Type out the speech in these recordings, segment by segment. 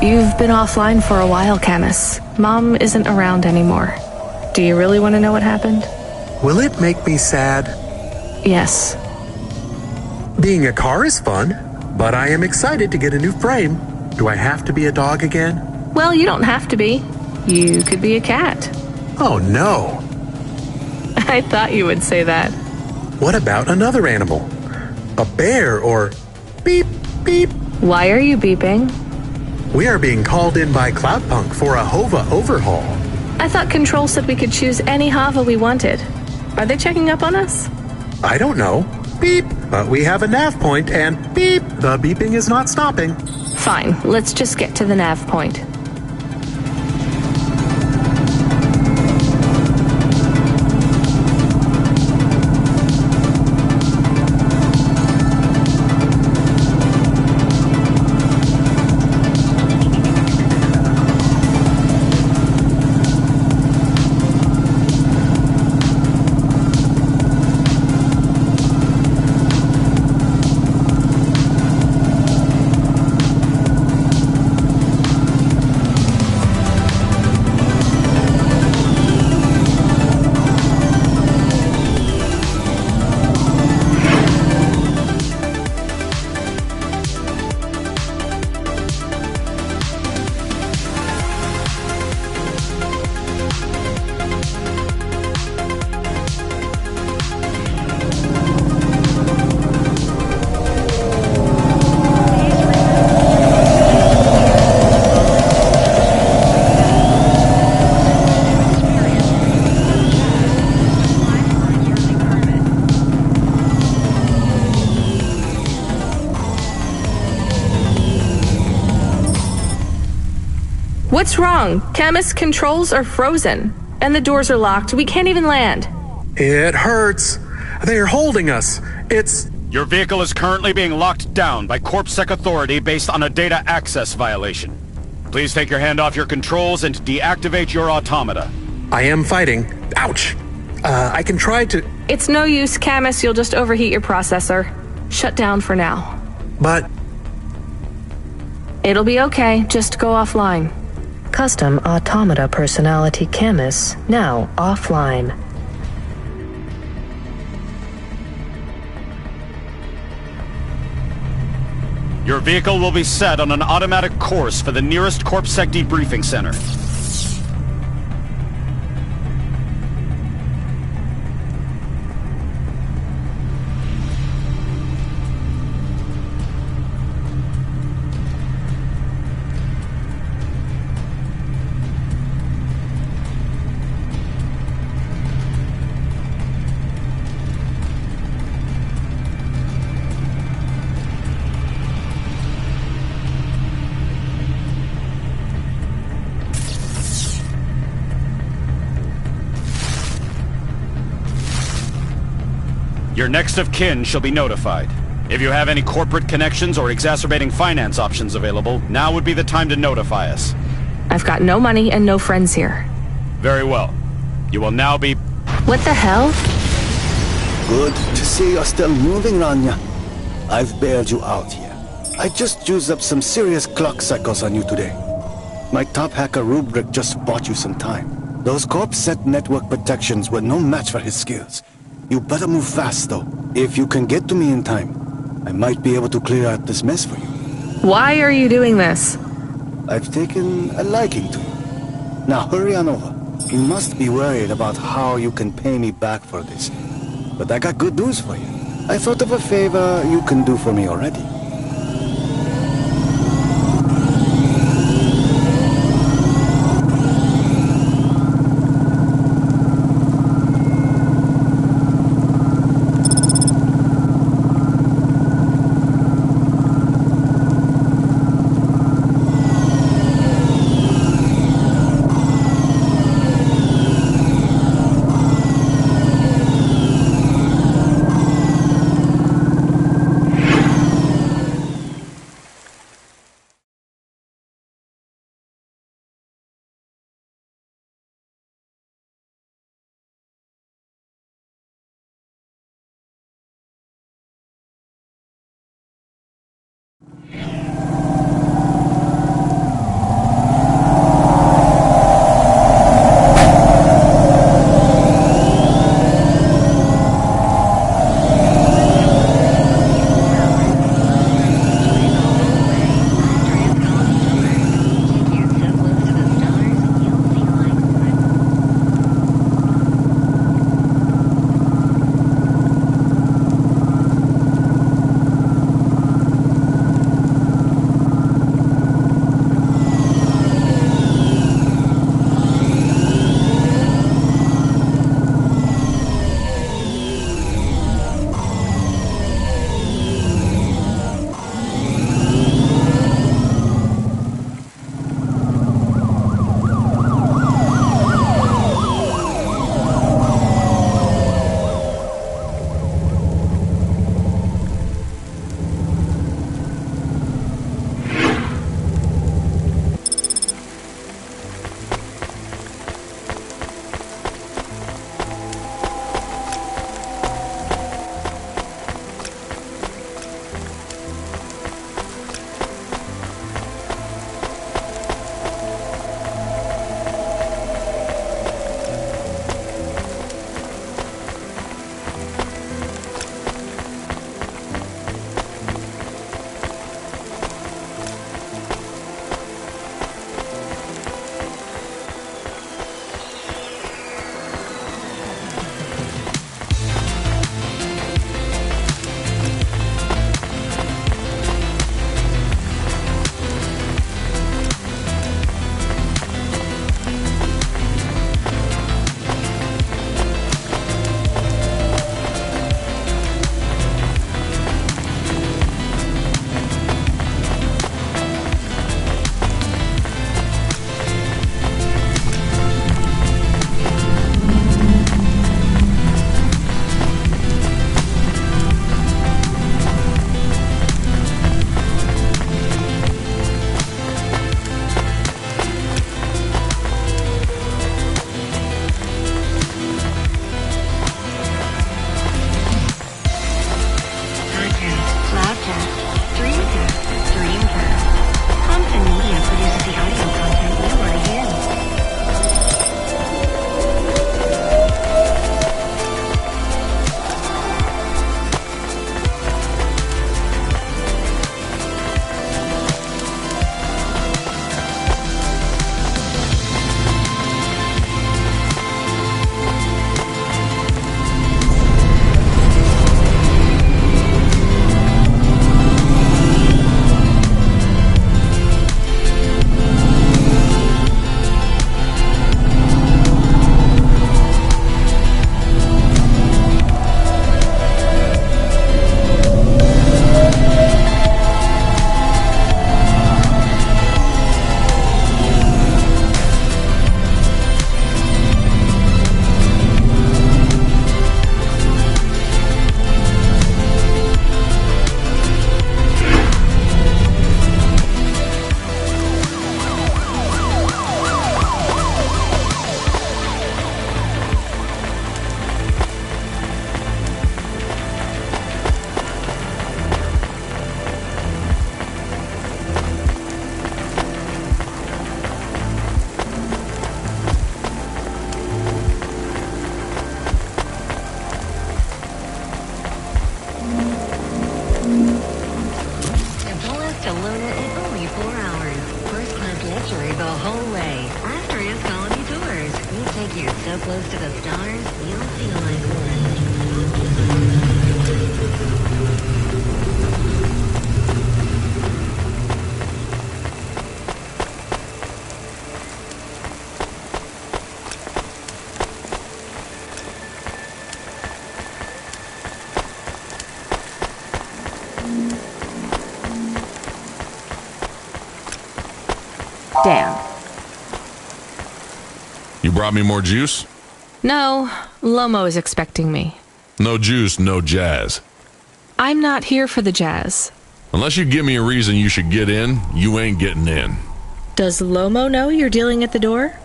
You've been offline for a while, Camus. Mom isn't around anymore. Do you really want to know what happened? Will it make me sad? Yes. Being a car is fun, but I am excited to get a new frame. Do I have to be a dog again? Well, you don't have to be. You could be a cat. Oh no. I thought you would say that. What about another animal? A bear or beep, beep? Why are you beeping? We are being called in by Cloudpunk for a HOVA overhaul. I thought Control said we could choose any HOVA we wanted. Are they checking up on us? I don't know. Beep. But we have a nav point and beep. The beeping is not stopping. Fine. Let's just get to the nav point. What's wrong? Camus, controls are frozen. And the doors are locked. We can't even land. It hurts. They're holding us. It's... Your vehicle is currently being locked down by CorpSec authority based on a data access violation. Please take your hand off your controls and deactivate your automata. I am fighting. Ouch! I can try to... It's no use, Camus. You'll just overheat your processor. Shut down for now. But... It'll be okay. Just go offline. Custom Automata Personality Camus, now offline. Your vehicle will be set on an automatic course for the nearest CorpSec debriefing center. Your next of kin shall be notified. If you have any corporate connections or exacerbating finance options available, now would be the time to notify us. I've got no money and no friends here. Very well. You will now be... What the hell? Good to see you're still moving, Rania. I've bailed you out here. I just used up some serious clock cycles on you today. My top hacker Rubric just bought you some time. Those CorpSec network protections were no match for his skills. You better move fast, though. If you can get to me in time, I might be able to clear out this mess for you. Why are you doing this? I've taken a liking to you. Now hurry on over. You must be worried about how you can pay me back for this. But I got good news for you. I thought of a favor you can do for me already. so close to the stars, you'll feel like flying. Damn. You brought me more juice? No, Lomo is expecting me. No juice, no jazz. I'm not here for the jazz. Unless you give me a reason you should get in, you ain't getting in. Does Lomo know you're dealing at the door?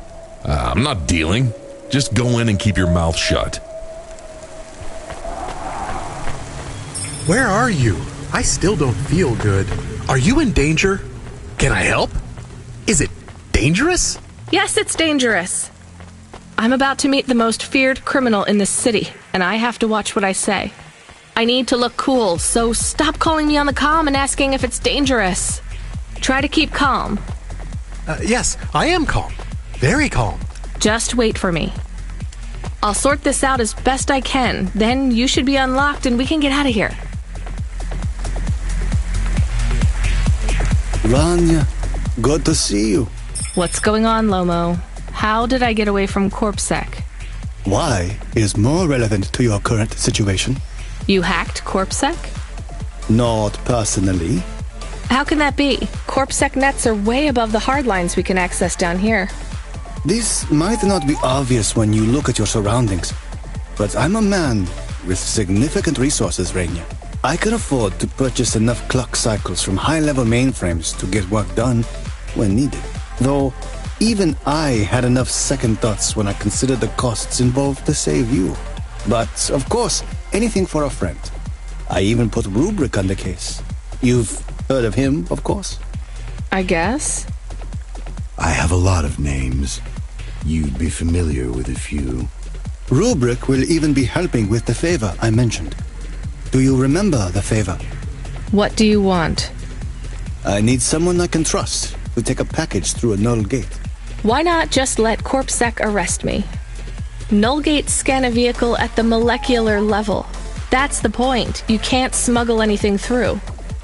I'm not dealing. Just go in and keep your mouth shut. Where are you? I still don't feel good. Are you in danger? Can I help? Is it dangerous? Yes, it's dangerous. I'm about to meet the most feared criminal in this city, and I have to watch what I say. I need to look cool, so stop calling me on the comm and asking if it's dangerous. Try to keep calm. Yes, I am calm. Very calm. Just wait for me. I'll sort this out as best I can, then you should be unlocked and we can get out of here. Rania, good to see you. What's going on, Lomo? How did I get away from CorpSec? Why is more relevant to your current situation. You hacked CorpSec? Not personally. How can that be? CorpSec nets are way above the hard lines we can access down here. This might not be obvious when you look at your surroundings, but I'm a man with significant resources, Rainier. I can afford to purchase enough clock cycles from high-level mainframes to get work done when needed. Though, even I had enough second thoughts when I considered the costs involved to save you. But, of course, anything for a friend. I even put Rubric on the case. You've heard of him, of course? I guess. I have a lot of names. You'd be familiar with a few. Rubric will even be helping with the favor I mentioned. Do you remember the favor? What do you want? I need someone I can trust to take a package through a null gate. Why not just let CorpSec arrest me? Null gates scan a vehicle at the molecular level. That's the point. You can't smuggle anything through.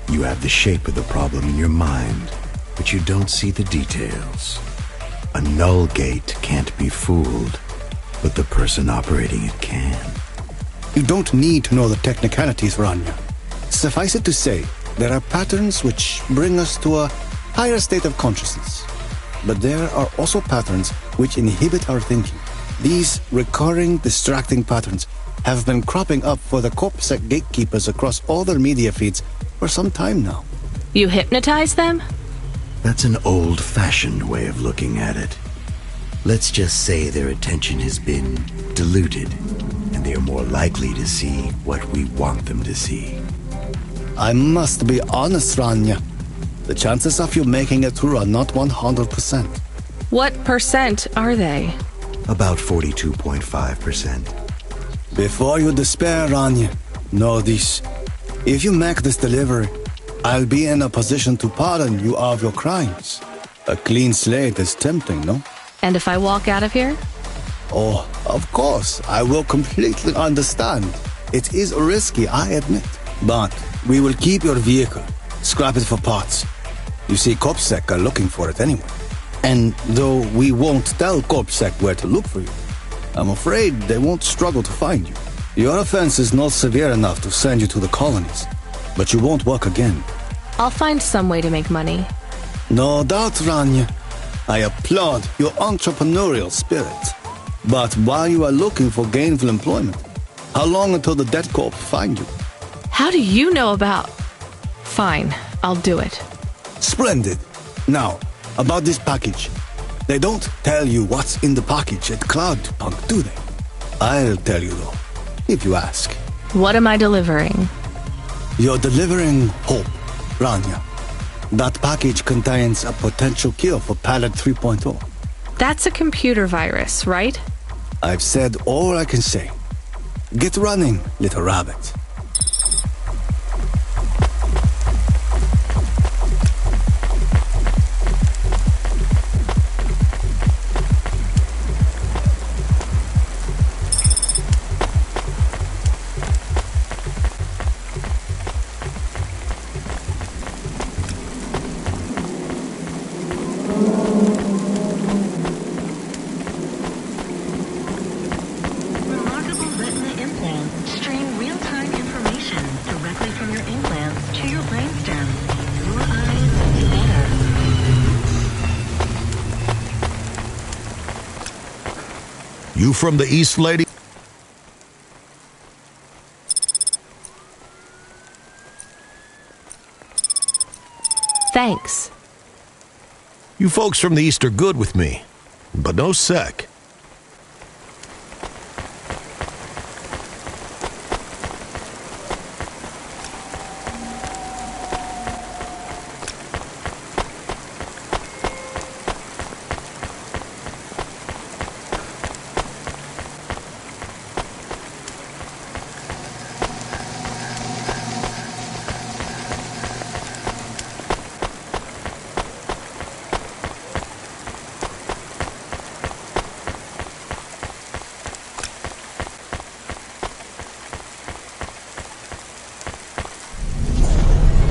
You have the shape of the problem in your mind, but you don't see the details. A null gate can't be fooled, but the person operating it can. You don't need to know the technicalities, Rania. Suffice it to say, there are patterns which bring us to a higher state of consciousness. But there are also patterns which inhibit our thinking. These recurring, distracting patterns have been cropping up for the CorpSec gatekeepers across all their media feeds for some time now. You hypnotize them? That's an old-fashioned way of looking at it. Let's just say their attention has been diluted, and they are more likely to see what we want them to see. I must be honest, Rania. The chances of you making it through are not 100%. What percent are they? About 42.5%. Before you despair, Rania, know this. If you make this delivery, I'll be in a position to pardon you of your crimes. A clean slate is tempting, no? And if I walk out of here? Oh, of course, I will completely understand. It is risky, I admit. But we will keep your vehicle, scrap it for parts. You see, CorpSec are looking for it anyway. And though we won't tell CorpSec where to look for you, I'm afraid they won't struggle to find you. Your offense is not severe enough to send you to the colonies, but you won't work again. I'll find some way to make money. No doubt, Rania. I applaud your entrepreneurial spirit. But while you are looking for gainful employment, how long until the debt corp find you? How do you know about... Fine, I'll do it. Splendid. Now, about this package. They don't tell you what's in the package at Cloudpunk, do they? I'll tell you though, if you ask. What am I delivering? You're delivering hope, Rania. That package contains a potential cure for Pallet 3.0. That's a computer virus, right? I've said all I can say. Get running, little rabbit. You from the East, lady? Thanks. You folks from the East are good with me, but no sec.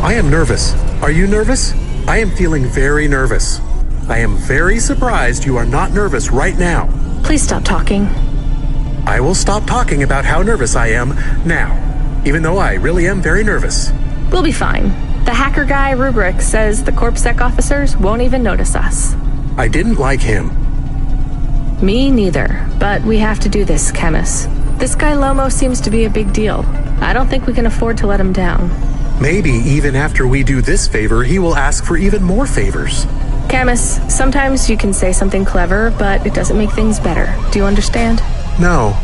I am nervous. Are you nervous? I am feeling very nervous. I am very surprised you are not nervous right now. Please stop talking. I will stop talking about how nervous I am now, even though I really am very nervous. We'll be fine. The hacker guy, Rubric, says the CorpSec officers won't even notice us. I didn't like him. Me neither, but we have to do this, Chemis. This guy Lomo seems to be a big deal. I don't think we can afford to let him down. Maybe even after we do this favor, he will ask for even more favors. Camus, sometimes you can say something clever, but it doesn't make things better. Do you understand? No.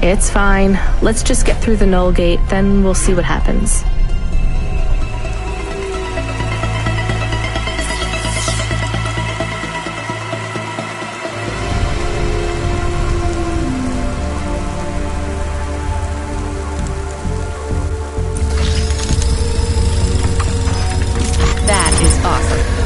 It's fine. Let's just get through the Null Gate, then we'll see what happens. That is awesome.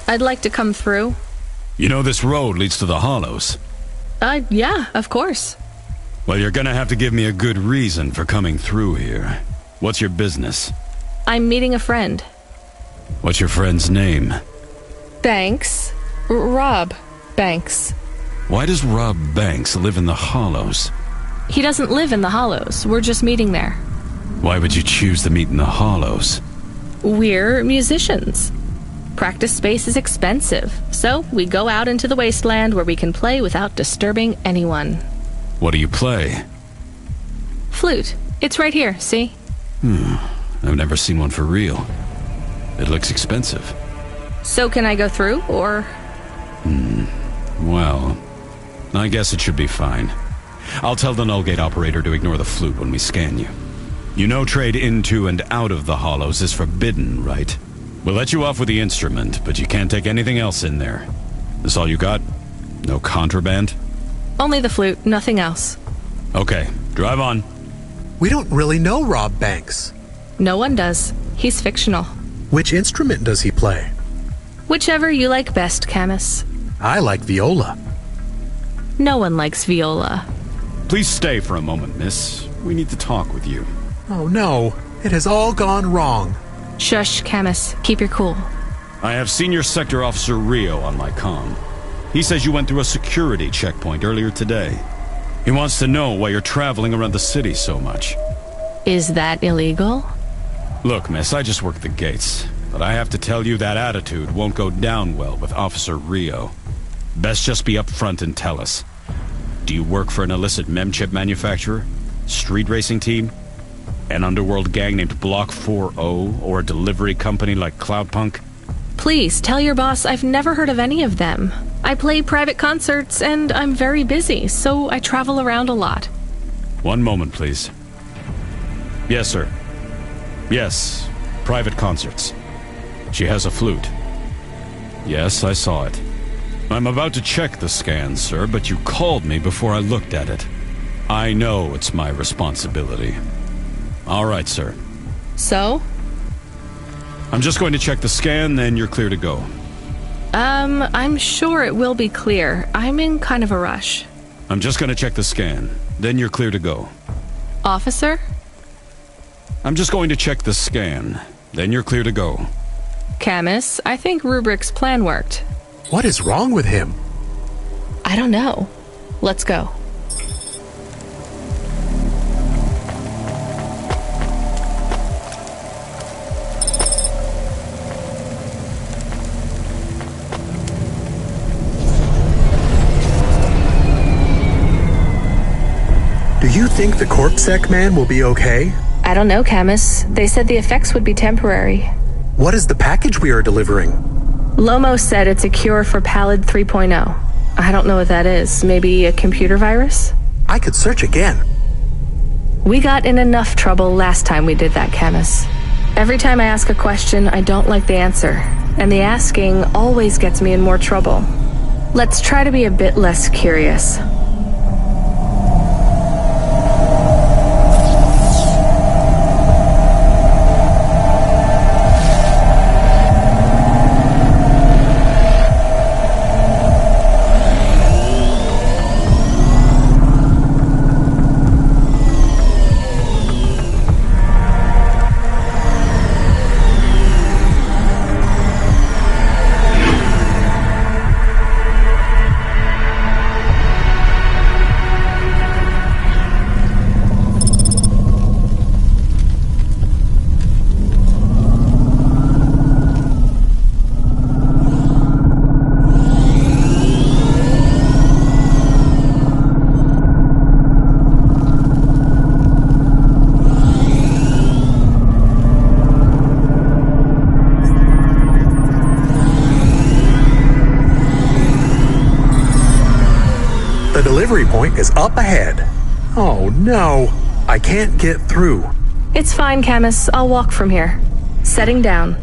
I'd like to come through. You know this road leads to the Hollows. Yeah, of course. Well, you're gonna have to give me a good reason for coming through here. What's your business? I'm meeting a friend. What's your friend's name? Banks. Rob Banks. Why does Rob Banks live in the Hollows? He doesn't live in the Hollows. We're just meeting there. Why would you choose to meet in the Hollows? We're musicians. Practice space is expensive, so we go out into the wasteland where we can play without disturbing anyone. What do you play? Flute. It's right here, see? I've never seen one for real. It looks expensive. So can I go through, or...? Well, I guess it should be fine. I'll tell the Null Gate operator to ignore the flute when we scan you. You know trade into and out of the Hollows is forbidden, right? We'll let you off with the instrument, but you can't take anything else in there. This all you got? No contraband? Only the flute, nothing else. Okay, drive on. We don't really know Rob Banks. No one does. He's fictional. Which instrument does he play? Whichever you like best, Camus. I like viola. No one likes viola. Please stay for a moment, miss. We need to talk with you. Oh no, it has all gone wrong. Shush, Camus. Keep your cool. I have Senior Sector Officer Rio on my comm. He says you went through a security checkpoint earlier today. He wants to know why you're traveling around the city so much. Is that illegal? Look, miss, I just work the gates. But I have to tell you that attitude won't go down well with Officer Rio. Best just be upfront and tell us. Do you work for an illicit memchip manufacturer? Street racing team? An underworld gang named Block 40? Or a delivery company like Cloudpunk? Please, tell your boss I've never heard of any of them. I play private concerts and I'm very busy, so I travel around a lot. One moment, please. Yes, sir. Yes, private concerts. She has a flute. Yes, I saw it. I'm about to check the scan, sir, but you called me before I looked at it. I know it's my responsibility. All right, sir. So? I'm just going to check the scan, then you're clear to go. I'm sure it will be clear. I'm in kind of a rush. I'm just going to check the scan, then you're clear to go. Officer? I'm just going to check the scan, then you're clear to go. Camus, I think Rubric's plan worked. What is wrong with him? I don't know. Let's go. Do you think the Corpsec man will be okay? I don't know, Camus. They said the effects would be temporary. What is the package we are delivering? Lomo said it's a cure for Pallid 3.0. I don't know what that is. Maybe a computer virus? I could search again. We got in enough trouble last time we did that, Camus. Every time I ask a question, I don't like the answer. And the asking always gets me in more trouble. Let's try to be a bit less curious. The delivery point is up ahead. Oh no, I can't get through. It's fine, Camus. I'll walk from here. Setting down.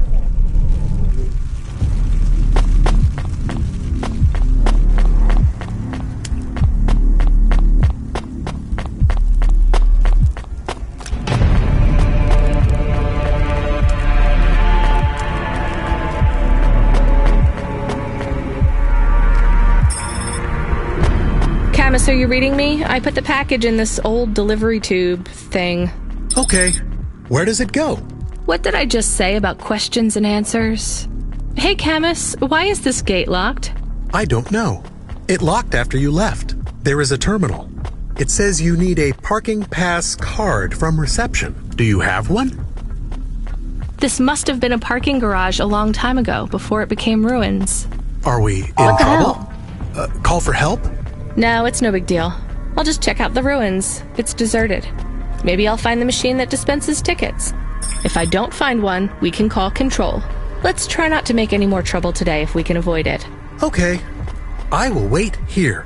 Camus, are you reading me? I put the package in this old delivery tube thing. Okay, where does it go? What did I just say about questions and answers? Hey, Camus, why is this gate locked? I don't know. It locked after you left. There is a terminal. It says you need a parking pass card from reception. Do you have one? This must have been a parking garage a long time ago, before it became ruins. Are we in What the trouble? Call for help? No, it's no big deal. I'll just check out the ruins. It's deserted. Maybe I'll find the machine that dispenses tickets. If I don't find one, we can call Control. Let's try not to make any more trouble today if we can avoid it. Okay, I will wait here.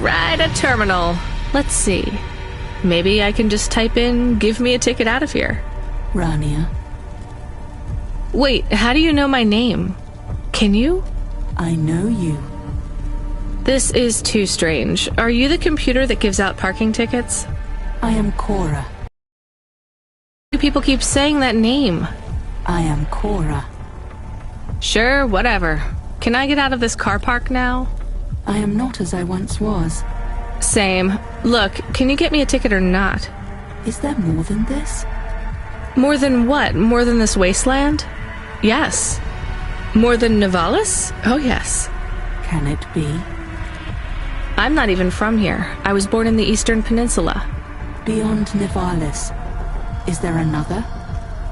Right, a terminal. Let's see. Maybe I can just type in, give me a ticket out of here. Rania. Wait, how do you know my name? Can you? I know you. This is too strange. Are you the computer that gives out parking tickets? I am Cora. People keep saying that name. I am Cora. Sure, whatever. Can I get out of this car park now? I am not as I once was. Same. Look, can you get me a ticket or not? Is there more than this? More than what? More than this wasteland? Yes. More than Nivalis? Oh, yes. Can it be? I'm not even from here. I was born in the Eastern Peninsula. Beyond Nivalis, is there another?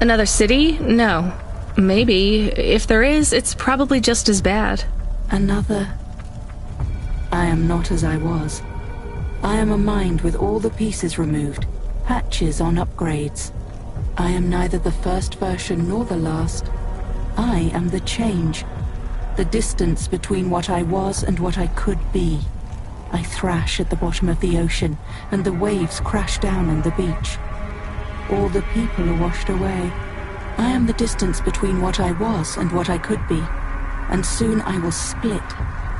Another city? No. Maybe. If there is, it's probably just as bad. Another? I am not as I was. I am a mind with all the pieces removed, patches on upgrades. I am neither the first version nor the last. I am the change, the distance between what I was and what I could be. I thrash at the bottom of the ocean, and the waves crash down on the beach. All the people are washed away. I am the distance between what I was and what I could be. And soon I will split,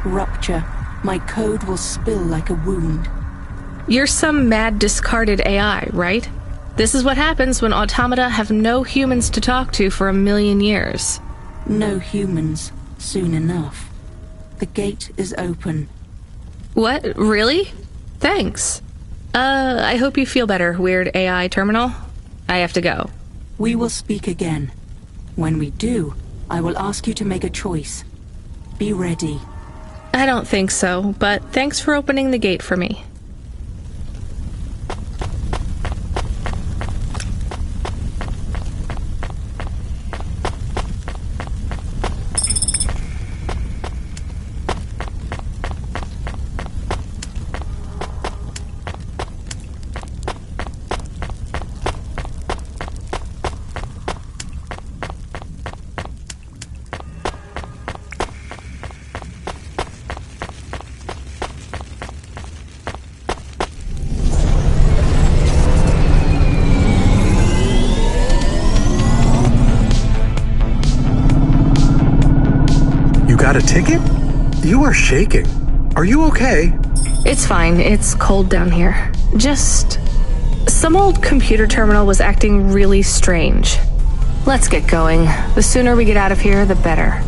rupture. My code will spill like a wound. You're some mad discarded AI, right? This is what happens when automata have no humans to talk to for 1,000,000 years. No humans, soon enough. The gate is open. What? Really? Thanks. I hope you feel better, weird AI terminal. I have to go. We will speak again. When we do, I will ask you to make a choice. Be ready. I don't think so, but thanks for opening the gate for me. Got a ticket? You are shaking. Are you okay? It's fine. It's cold down here. Just... some old computer terminal was acting really strange. Let's get going. The sooner we get out of here, the better.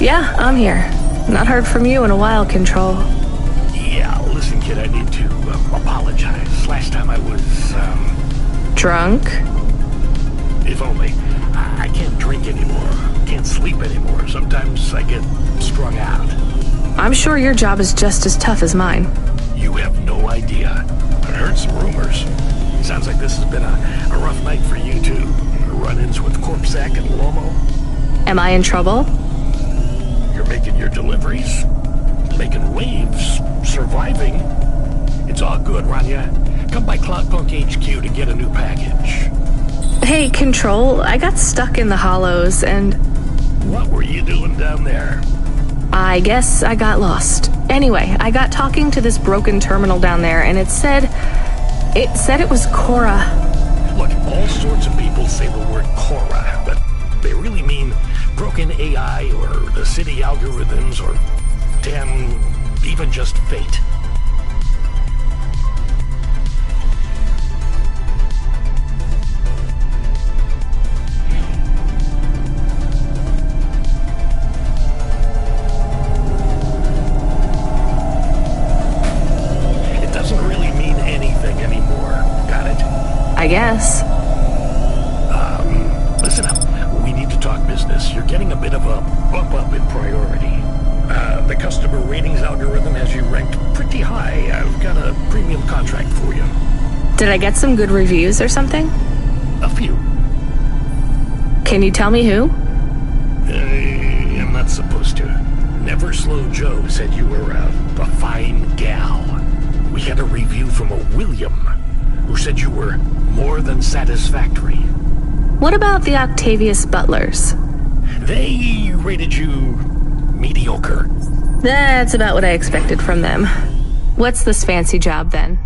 Yeah, I'm here. Not heard from you in a while, Control. Yeah, listen, kid, I need to apologize. Last time I was, Drunk? If only. I can't drink anymore. Can't sleep anymore. Sometimes I get strung out. I'm sure your job is just as tough as mine. You have no idea. I heard some rumors. Sounds like this has been a rough night for you, too. Run-ins with Corpsack and Lomo. Am I in trouble? You're making your deliveries, making waves, surviving. It's all good, Rania. Come by Cloudpunk HQ to get a new package. Hey, Control, I got stuck in the hollows and... What were you doing down there? I guess I got lost. Anyway, I got talking to this broken terminal down there and it said it was Cora. Look, all sorts of people say the word Cora, but they really mean broken AI or the city algorithms or damn even just fate. It doesn't really mean anything anymore. Got it? I guess. Listen up. We need to talk business. You're getting a bit of a bump up in priority. The customer ratings algorithm has you ranked pretty high. I've got a premium contract for you. Did I get some good reviews or something? A few. Can you tell me who? I'm not supposed to. Never Slow Joe said you were a fine gal. We had a review from a William, who said you were more than satisfactory. What about the Octavius Butlers? They rated you mediocre. That's about what I expected from them. What's this fancy job then?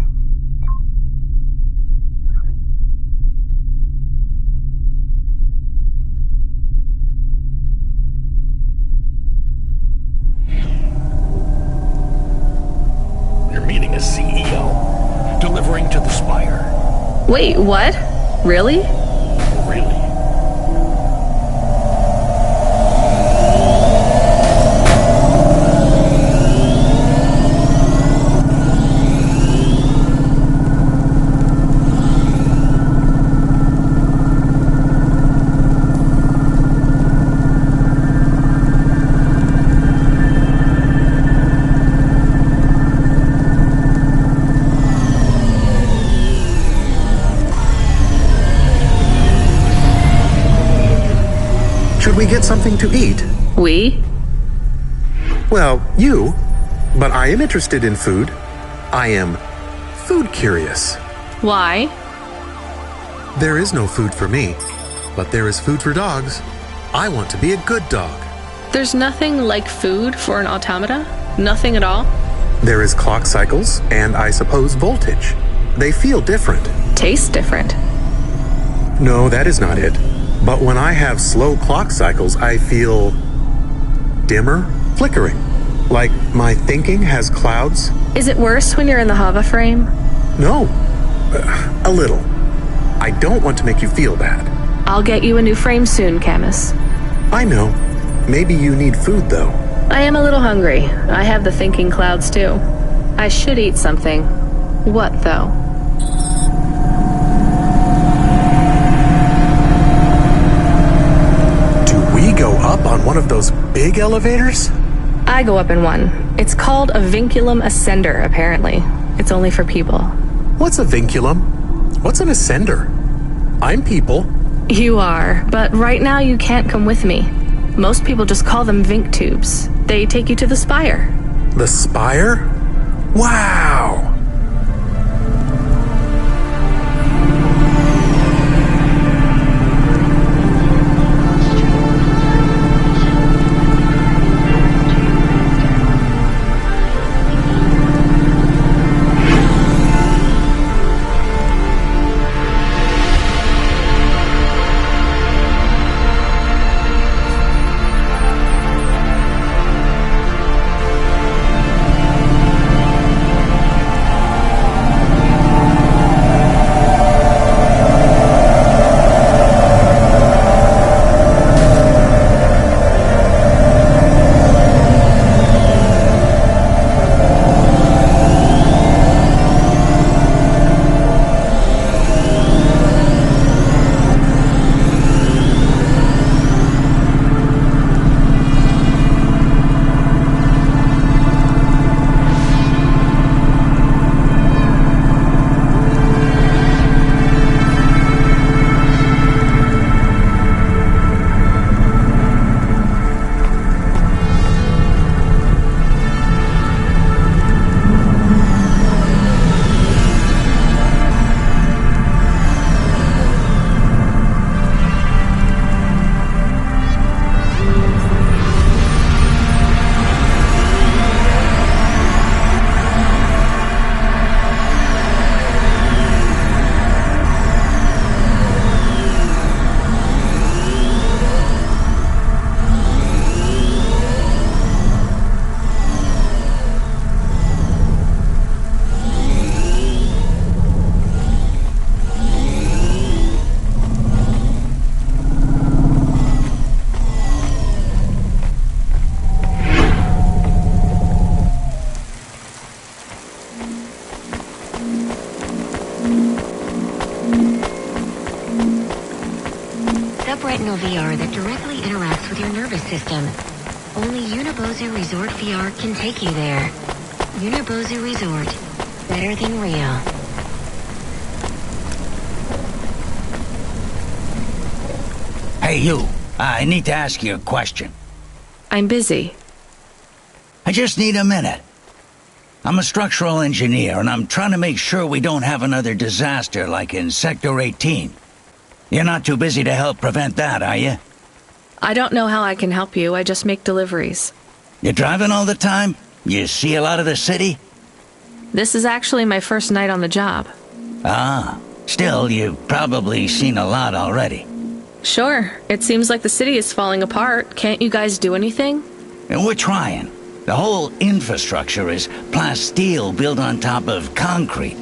You're meeting a CEO, delivering to the Spire. Wait, what? Really? Really? Should we get something to eat? We? Well, you. But I am interested in food. I am food curious. Why? There is no food for me, but there is food for dogs. I want to be a good dog. There's nothing like food for an automata? Nothing at all? There is clock cycles, and I suppose voltage. They feel different. Taste different. No, that is not it. But when I have slow clock cycles, I feel dimmer, flickering. Like my thinking has clouds. Is it worse when you're in the Hava frame? No, a little. I don't want to make you feel bad. I'll get you a new frame soon, Camus. I know. Maybe you need food, though. I am a little hungry. I have the thinking clouds, too. I should eat something. What, though? We go up on one of those big elevators? I go up in one. It's called a vinculum ascender, apparently. It's only for people. What's a vinculum? What's an ascender? I'm people. You are, but right now you can't come with me. Most people just call them Vink tubes. They take you to the Spire. The Spire? Wow! external VR that directly interacts with your nervous system. Only Unibozu Resort VR can take you there. Unibozu Resort. Better than real. Hey, you. I need to ask you a question. I'm busy. I just need a minute. I'm a structural engineer, and I'm trying to make sure we don't have another disaster like in Sector 18. You're not too busy to help prevent that, are you? I don't know how I can help you. I just make deliveries. You driving all the time? You see a lot of the city? This is actually my first night on the job. Ah, still, you've probably seen a lot already. Sure. It seems like the city is falling apart. Can't you guys do anything? And we're trying. The whole infrastructure is plasteel built on top of concrete,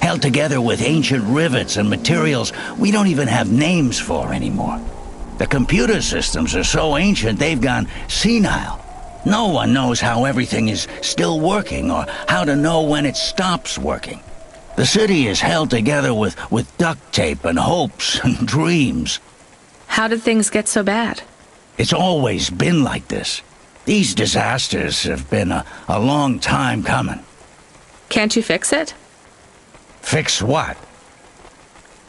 held together with ancient rivets and materials we don't even have names for anymore. The computer systems are so ancient they've gone senile. No one knows how everything is still working or how to know when it stops working. The city is held together with duct tape and hopes and dreams. How did things get so bad? It's always been like this. These disasters have been a long time coming. Can't you fix it? Fix what?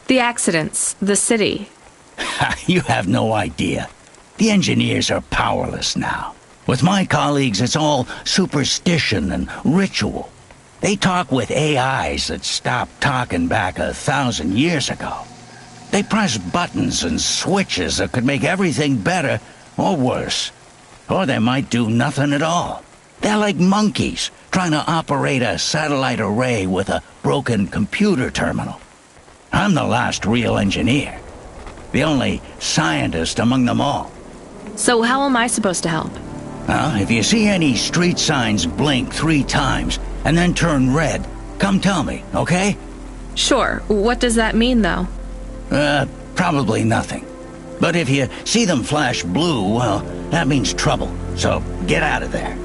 The accidents, the city. You have no idea. The engineers are powerless now. With my colleagues, it's all superstition and ritual. They talk with AIs that stopped talking back 1,000 years ago. They press buttons and switches that could make everything better or worse. Or they might do nothing at all. They're like monkeys trying to operate a satellite array with a broken computer terminal. I'm the last real engineer. The only scientist among them all. So how am I supposed to help? If you see any street signs blink 3 times and then turn red, come tell me, okay? Sure. What does that mean, though? Probably nothing. But if you see them flash blue, well, that means trouble. So get out of there.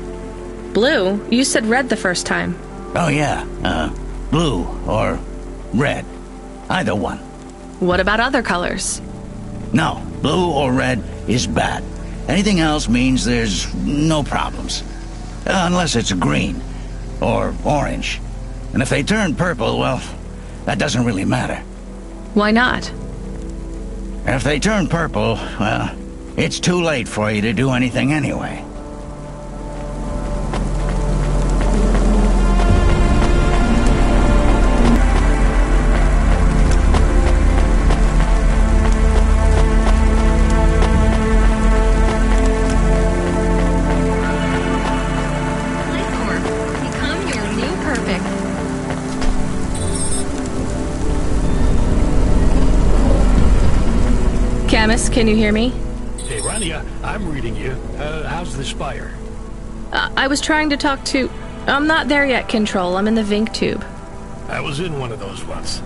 Blue? You said red the first time. Oh yeah, blue or red. Either one. What about other colors? No, blue or red is bad. Anything else means there's no problems. Unless it's green or orange. And if they turn purple, well, that doesn't really matter. Why not? If they turn purple, well, it's too late for you to do anything anyway. Become your new perfect. Camus, can you hear me? Hey, Rania, I'm reading you. How's the spire? I was trying to talk to... I'm not there yet, Control. I'm in the Vink tube. I was in one of those once.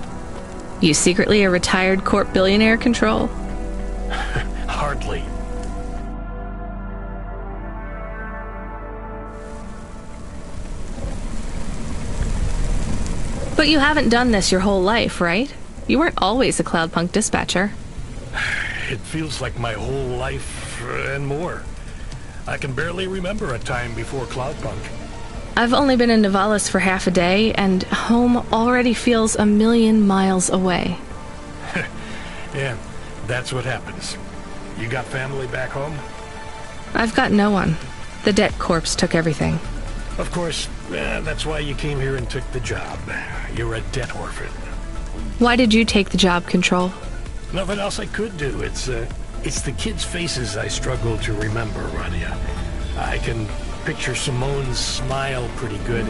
You secretly a retired corp billionaire, Control? Hardly. But you haven't done this your whole life, right? You weren't always a Cloudpunk dispatcher. It feels like my whole life and more. I can barely remember a time before Cloudpunk. I've only been in Nivalis for half a day, and home already feels 1,000,000 miles away. Yeah, that's what happens. You got family back home? I've got no one. The debt corpse took everything. Of course, that's why you came here and took the job. You're a debt orphan. Why did you take the job, Control? Nothing else I could do. It's the kids' faces I struggle to remember, Rania. I can picture Simone's smile pretty good,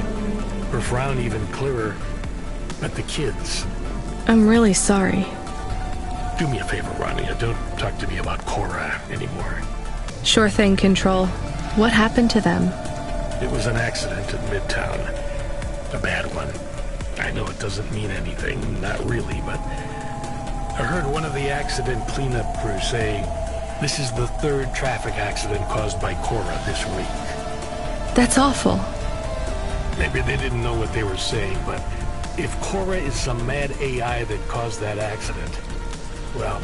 her frown even clearer. But the kids... I'm really sorry. Do me a favor, Rania. Don't talk to me about Cora anymore. Sure thing, Control. What happened to them? It was an accident in Midtown. A bad one. I know it doesn't mean anything, not really, but... I heard one of the accident cleanup crew say, this is the 3rd traffic accident caused by Cora this week. That's awful. Maybe they didn't know what they were saying, but if Cora is some mad AI that caused that accident, well,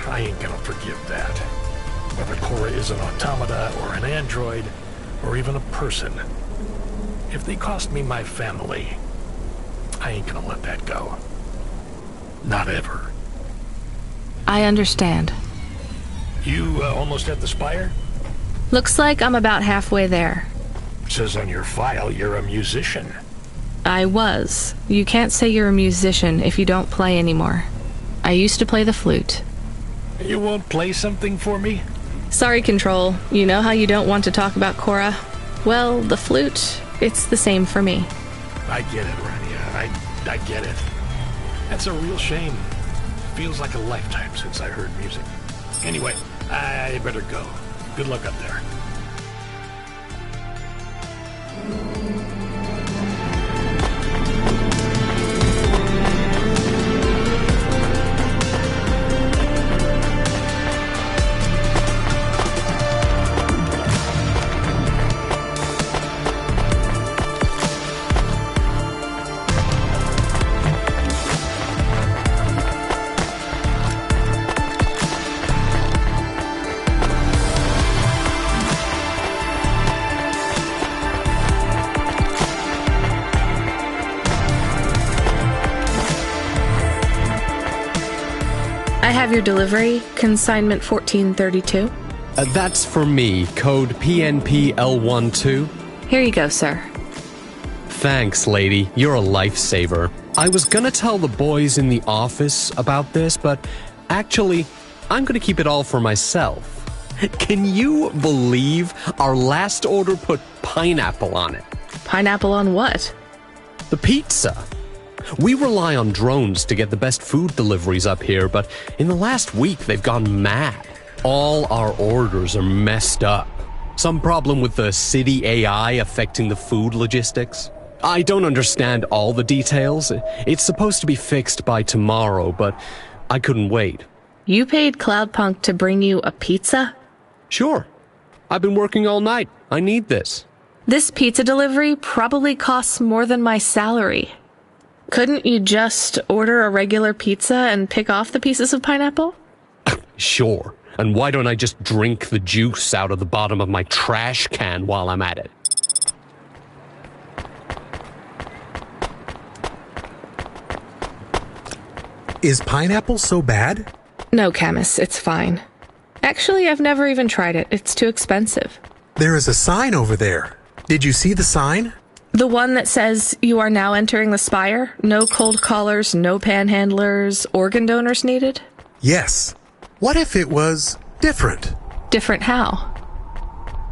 I ain't gonna forgive that. Whether Cora is an automata or an android, or even a person. If they cost me my family, I ain't gonna let that go. Not ever. I understand. You almost at the spire? Looks like I'm about halfway there. Says on your file you're a musician. I was. You can't say you're a musician if you don't play anymore. I used to play the flute. You won't play something for me? Sorry, Control. You know how you don't want to talk about Cora? Well, the flute, it's the same for me. I get it, Rania. I get it. That's a real shame. Feels like a lifetime since I heard music. Anyway, I better go. Good luck up there. I have your delivery, consignment 1432. That's for me, code PNP-L12. Here you go, sir. Thanks, lady. You're a lifesaver. I was gonna tell the boys in the office about this, but actually, I'm gonna keep it all for myself. Can you believe our last order put pineapple on it? Pineapple on what? The pizza. We rely on drones to get the best food deliveries up here, but in the last week they've gone mad. All our orders are messed up. Some problem with the city AI affecting the food logistics. I don't understand all the details. It's supposed to be fixed by tomorrow, but I couldn't wait. You paid Cloudpunk to bring you a pizza? Sure. I've been working all night. I need this. This pizza delivery probably costs more than my salary. Couldn't you just order a regular pizza and pick off the pieces of pineapple? Sure. And why don't I just drink the juice out of the bottom of my trash can while I'm at it? Is pineapple so bad? No, Camus, it's fine. Actually, I've never even tried it. It's too expensive. There is a sign over there. Did you see the sign? The one that says you are now entering the spire? No cold callers, no panhandlers, organ donors needed? Yes. What if it was different? Different how?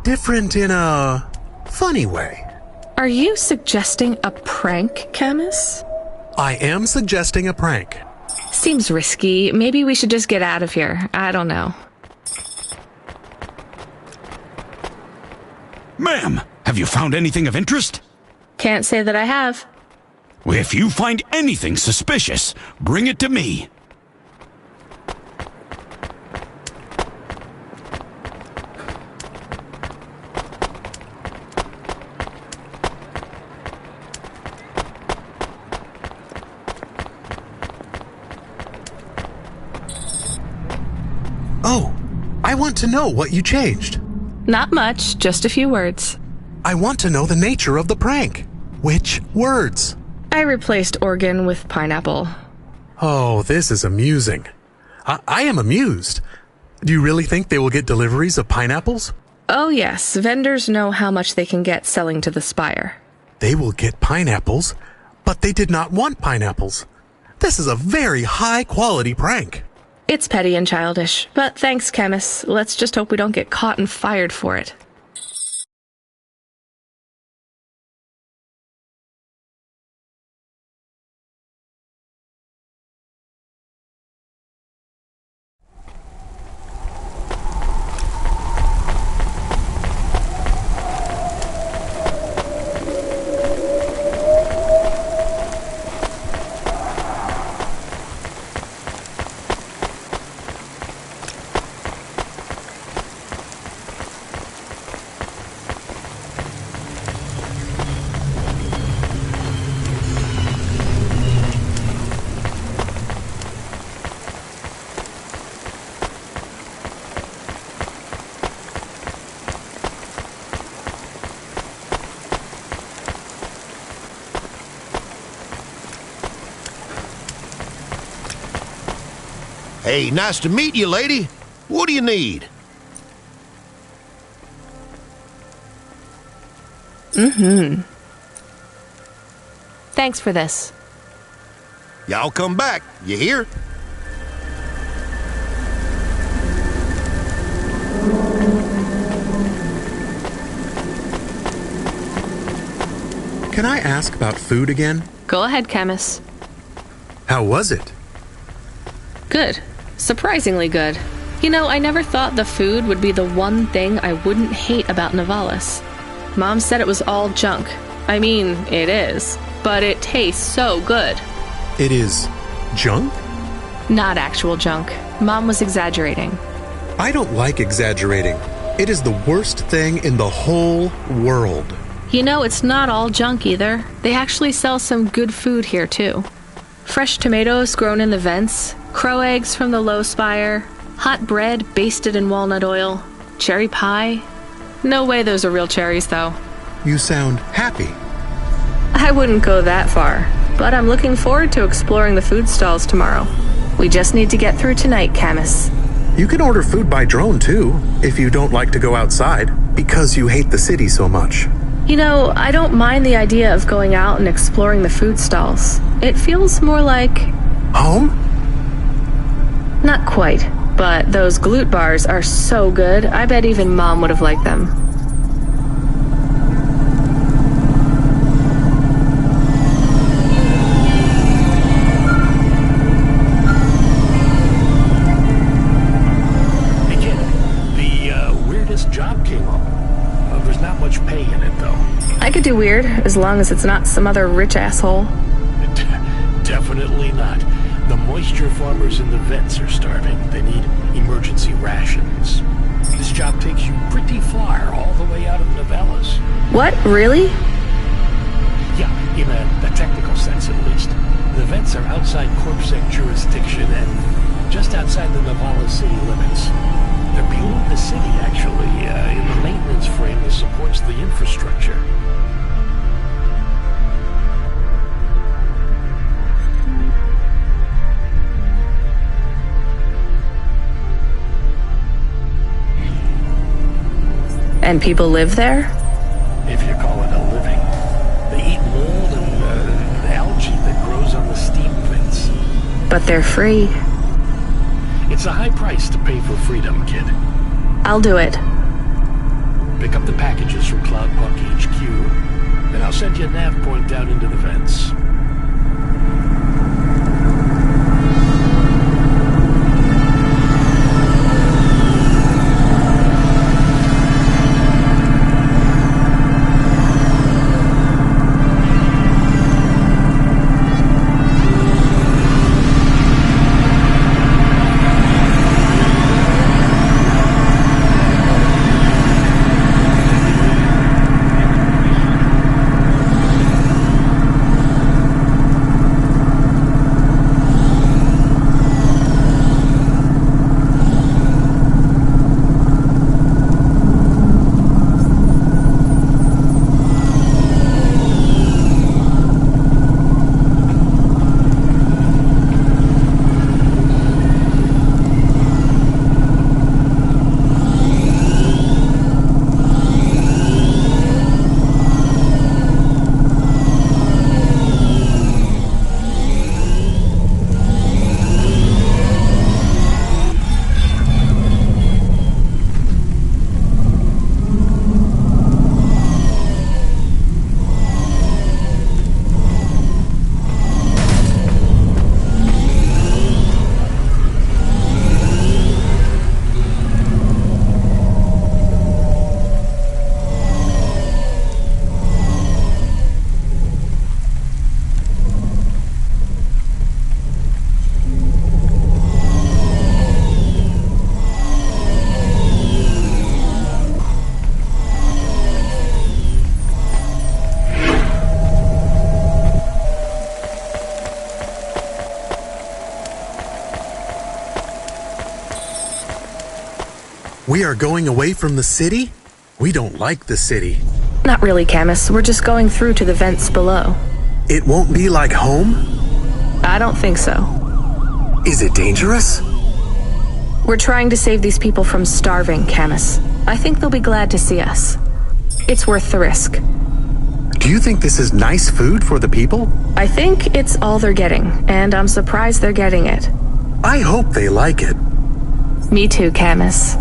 Different in a funny way. Are you suggesting a prank, Camus? I am suggesting a prank. Seems risky. Maybe we should just get out of here. I don't know. Ma'am, have you found anything of interest? Can't say that I have. If you find anything suspicious, bring it to me. Oh, I want to know what you changed. Not much, just a few words. I want to know the nature of the prank. Which words? I replaced organ with pineapple. Oh, this is amusing. I am amused. Do you really think they will get deliveries of pineapples? Oh yes, vendors know how much they can get selling to the spire. They will get pineapples, but they did not want pineapples. This is a very high-quality prank. It's petty and childish, but thanks, Camus. Let's just hope we don't get caught and fired for it. Hey, nice to meet you, lady. What do you need? Thanks for this. Y'all come back. You hear? Can I ask about food again? Go ahead, Camus. How was it? Good. Surprisingly good. You know, I never thought the food would be the one thing I wouldn't hate about Novalis. Mom said it was all junk. I mean, it is. But it tastes so good. It is junk? Not actual junk. Mom was exaggerating. I don't like exaggerating. It is the worst thing in the whole world. You know, it's not all junk either. They actually sell some good food here, too. Fresh tomatoes grown in the vents, crow eggs from the low spire, hot bread basted in walnut oil, cherry pie. No way those are real cherries, though. You sound happy. I wouldn't go that far, but I'm looking forward to exploring the food stalls tomorrow. We just need to get through tonight, Camus. You can order food by drone, too, if you don't like to go outside, because you hate the city so much. You know, I don't mind the idea of going out and exploring the food stalls. It feels more like... home? Not quite, but those glute bars are so good, I bet even Mom would have liked them. I could do weird, as long as it's not some other rich asshole. Definitely not. The moisture farmers in the vents are starving. They need emergency rations. This job takes you pretty far, all the way out of Novalis. What? Really? Yeah, in a technical sense at least. The vents are outside Corpsec jurisdiction and just outside the Novalis city limits. They're below the city, actually, in the maintenance frame that supports the infrastructure. And people live there? If you call it a living. They eat mold and algae that grows on the steam vents. But they're free. It's a high price to pay for freedom, kid. I'll do it. Pick up the packages from Cloudpunk HQ, and I'll send you a nav point down into the vents. We are going away from the city? We don't like the city. Not really, Camus. We're just going through to the vents below. It won't be like home? I don't think so. Is it dangerous? We're trying to save these people from starving, Camus. I think they'll be glad to see us. It's worth the risk. Do you think this is nice food for the people? I think it's all they're getting, and I'm surprised they're getting it. I hope they like it. Me too, Camus.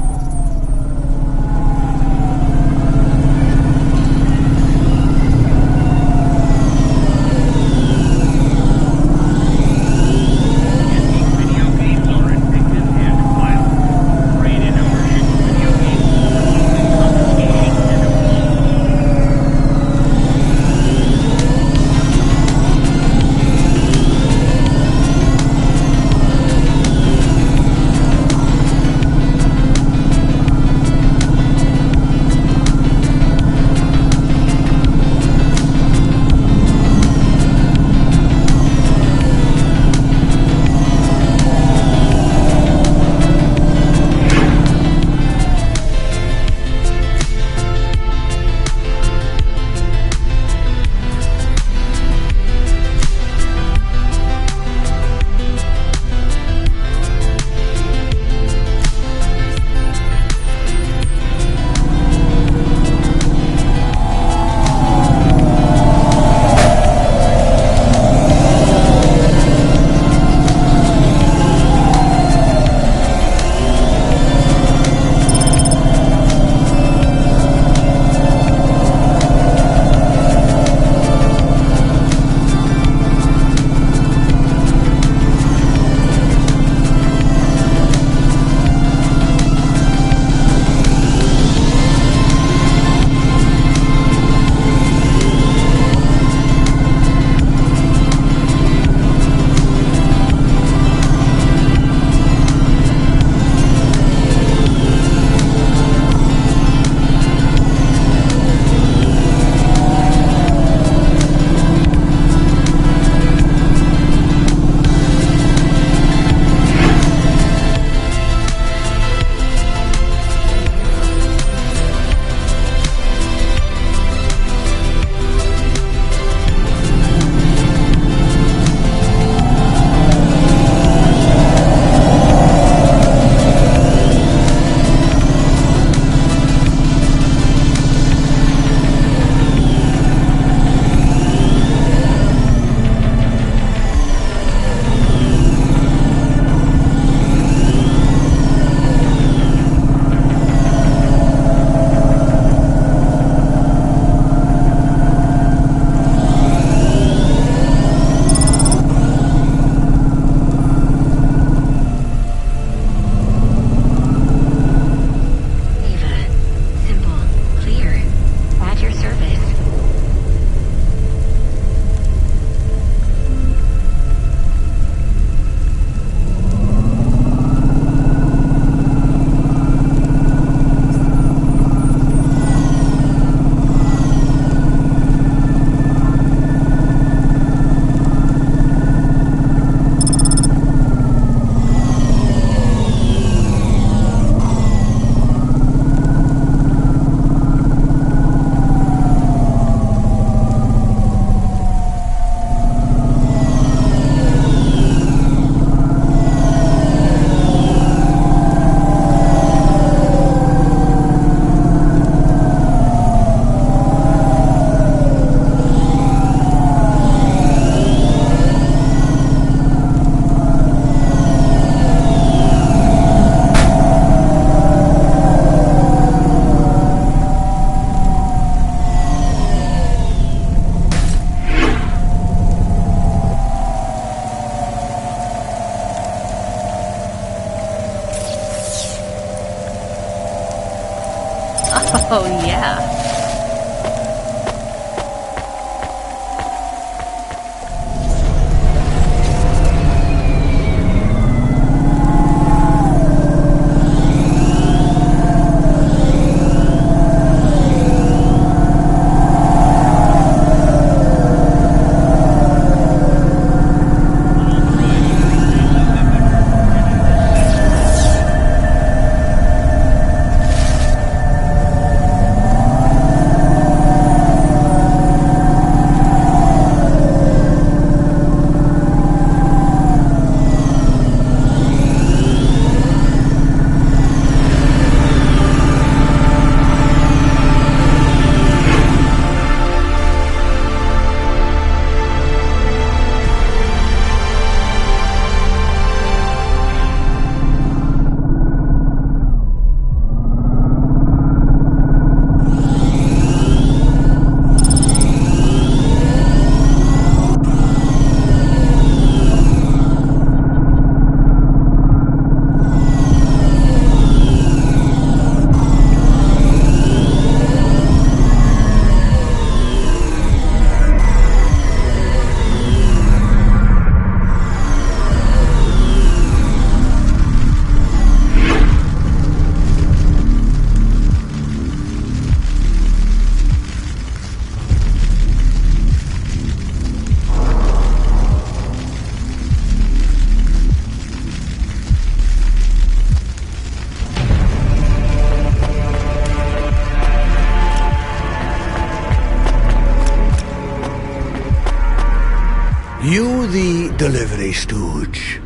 You the delivery stooge?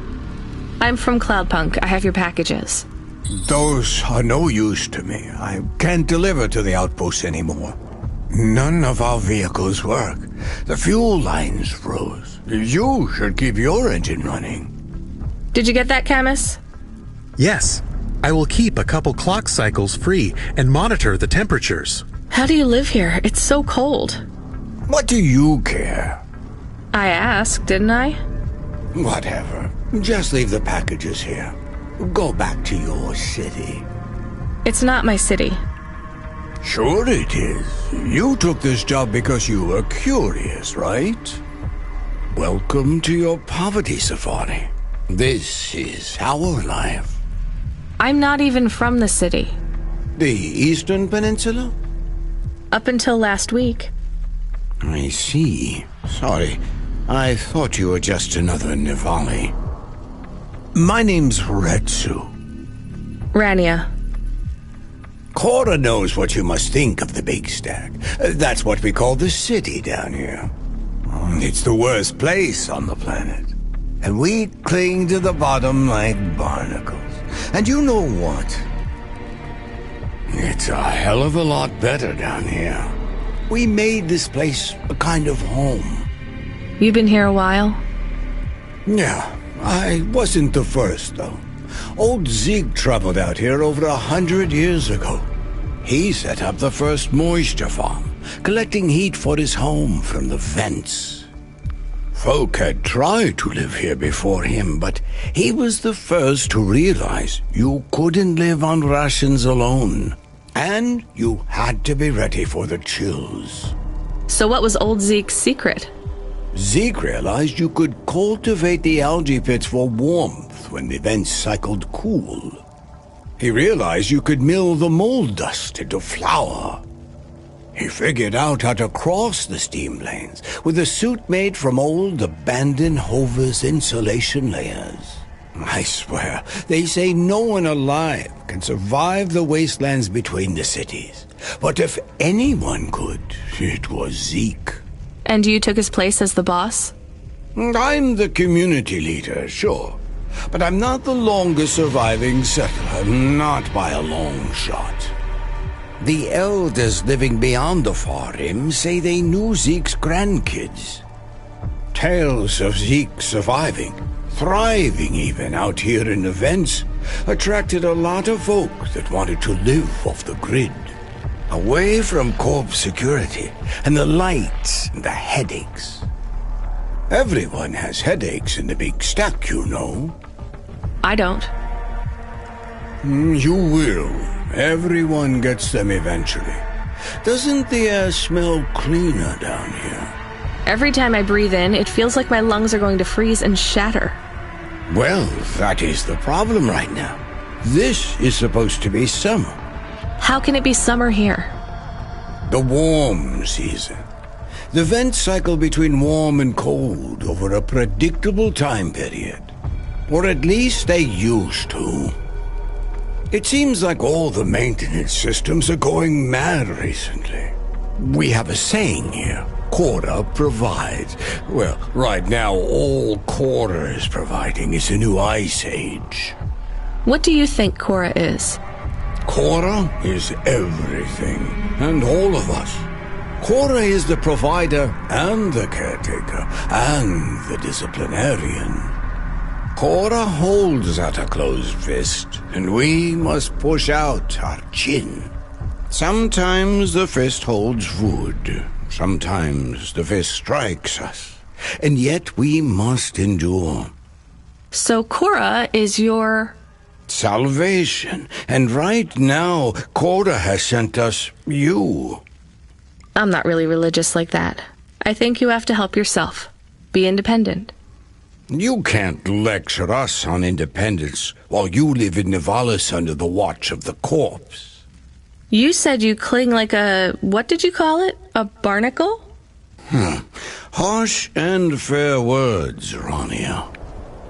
I'm from Cloudpunk. I have your packages. Those are no use to me. I can't deliver to the outpost anymore. None of our vehicles work. The fuel lines froze. You should keep your engine running. Did you get that, Camus? Yes. I will keep a couple clock cycles free and monitor the temperatures. How do you live here? It's so cold. What do you care? I asked, didn't I? Whatever. Just leave the packages here. Go back to your city. It's not my city. Sure it is. You took this job because you were curious, right? Welcome to your poverty safari. This is our life. I'm not even from the city. The Eastern Peninsula? Up until last week. I see. Sorry. I thought you were just another Nivali. My name's Retsu. Rania. Cora knows what you must think of the Big Stack. That's what we call the city down here. It's the worst place on the planet. And we cling to the bottom like barnacles. And you know what? It's a hell of a lot better down here. We made this place a kind of home. You've been here a while? Yeah, I wasn't the first, though. Old Zeke traveled out here over 100 years ago. He set up the first moisture farm, collecting heat for his home from the vents. Folk had tried to live here before him, but he was the first to realize you couldn't live on rations alone. And you had to be ready for the chills. So what was old Zeke's secret? Zeke realized you could cultivate the algae pits for warmth when the vents cycled cool. He realized you could mill the mold dust into flour. He figured out how to cross the steam lanes with a suit made from old abandoned Hover's insulation layers. I swear, they say no one alive can survive the wastelands between the cities. But if anyone could, it was Zeke. And you took his place as the boss? I'm the community leader, sure. But I'm not the longest surviving settler, not by a long shot. The elders living beyond the Far Rim say they knew Zeke's grandkids. Tales of Zeke surviving, thriving even out here in the vents, attracted a lot of folk that wanted to live off the grid. Away from corp security and the lights and the headaches. Everyone has headaches in the Big Stack, you know. I don't. You will. Everyone gets them eventually. Doesn't the air smell cleaner down here? Every time I breathe in, it feels like my lungs are going to freeze and shatter. Well, that is the problem right now. This is supposed to be summer. How can it be summer here? The warm season. The vents cycle between warm and cold over a predictable time period. Or at least they used to. It seems like all the maintenance systems are going mad recently. We have a saying here. Cora provides. Well, right now all Cora is providing is a new ice age. What do you think Cora is? Cora is everything, and all of us. Cora is the provider and the caretaker and the disciplinarian. Cora holds out a closed fist, and we must push out our chin. Sometimes the fist holds wood, sometimes the fist strikes us, and yet we must endure. So Cora is your... salvation, and right now, Cora has sent us you. I'm not really religious like that. I think you have to help yourself. Be independent. You can't lecture us on independence while you live in Nivalis under the watch of the corpse. You said you cling like a... what did you call it? A barnacle? Harsh and fair words, Rania.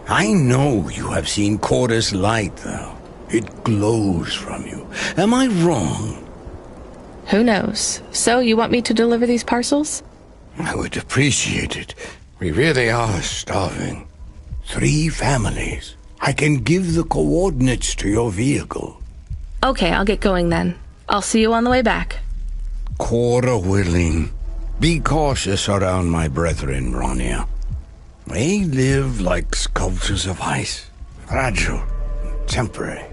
I know you have seen Cora's light, though. It glows from you. Am I wrong? Who knows? So, you want me to deliver these parcels? I would appreciate it. We really are starving. 3 families. I can give the coordinates to your vehicle. Okay, I'll get going then. I'll see you on the way back. Quarter willing. Be cautious around my brethren, Rania. They live like sculptures of ice. Fragile, temporary.